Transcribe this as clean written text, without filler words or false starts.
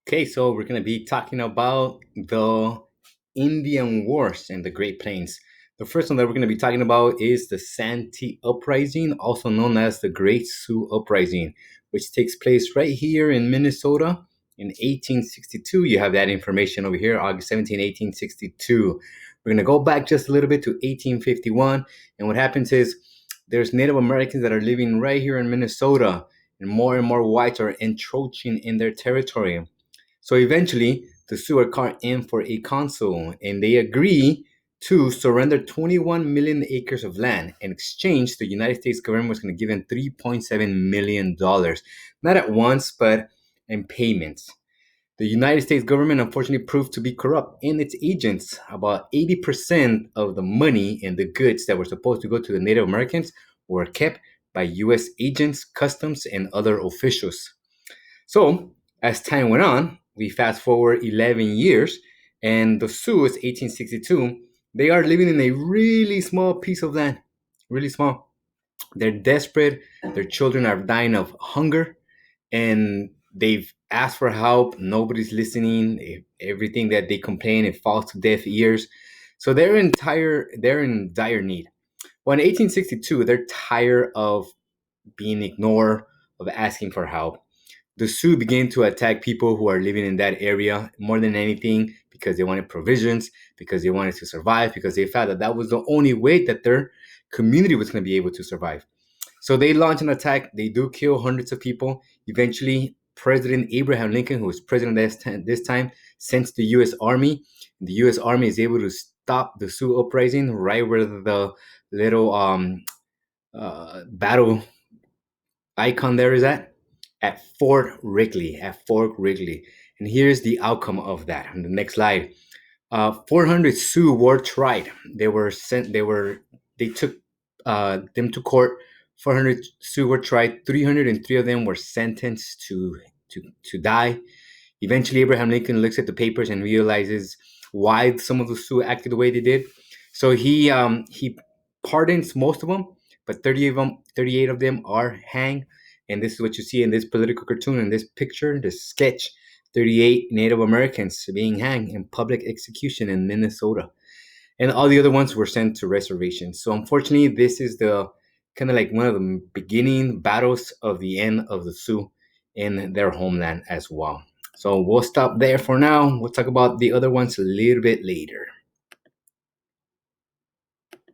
Okay, so we're going to be talking about the Indian Wars and the Great Plains. The first one that we're going to be talking about is the Santee Uprising, also known as the Great Sioux Uprising, which takes place right here in Minnesota in 1862. You have that information over here, August 17, 1862. We're going to go back just a little bit to 1851. And what happens is there's Native Americans that are living right here in Minnesota, and more whites are encroaching in their territory. So eventually, the Sioux are called in for a council, and they agree to surrender 21 million acres of land. In exchange, the United States government was going to give them $3.7 million, not at once, but in payments. The United States government unfortunately proved to be corrupt in its agents. About 80% of the money and the goods that were supposed to go to the Native Americans were kept by U.S. agents, customs, and other officials. So, as time went on, we fast forward 11 years, and the Sioux is 1862. They are living in a really small piece of land, really small. They're desperate. Their children are dying of hunger, and they've asked for help. Nobody's listening. Everything that they complain, it falls to deaf ears. So they're in dire need. Well, in 1862, they're tired of being ignored, of asking for help. The Sioux began to attack people who are living in that area more than anything because they wanted provisions, because they wanted to survive, because they felt that that was the only way that their community was going to be able to survive. So they launch an attack. They do kill hundreds of people. Eventually, President Abraham Lincoln, who was president this time, sends the U.S. Army. The U.S. Army is able to stop the Sioux uprising right where the little battle icon there is at Fort Wrigley, at Fort Wrigley. And here's the outcome of that. On the next slide, 400 Sioux were tried. They were sent. They took them to court. 400 Sioux were tried. 303 of them were sentenced to die. Eventually, Abraham Lincoln looks at the papers and realizes why some of the Sioux acted the way they did. So he pardons most of them, but 38 of them are hanged. And this is what you see in this political cartoon, in this picture, this sketch: 38 Native Americans being hanged in public execution in Minnesota, and all the other ones were sent to reservations. So unfortunately, this is the kind of like one of the beginning battles of the end of the Sioux in their homeland as well. So we'll stop there for now. We'll talk about the other ones a little bit later.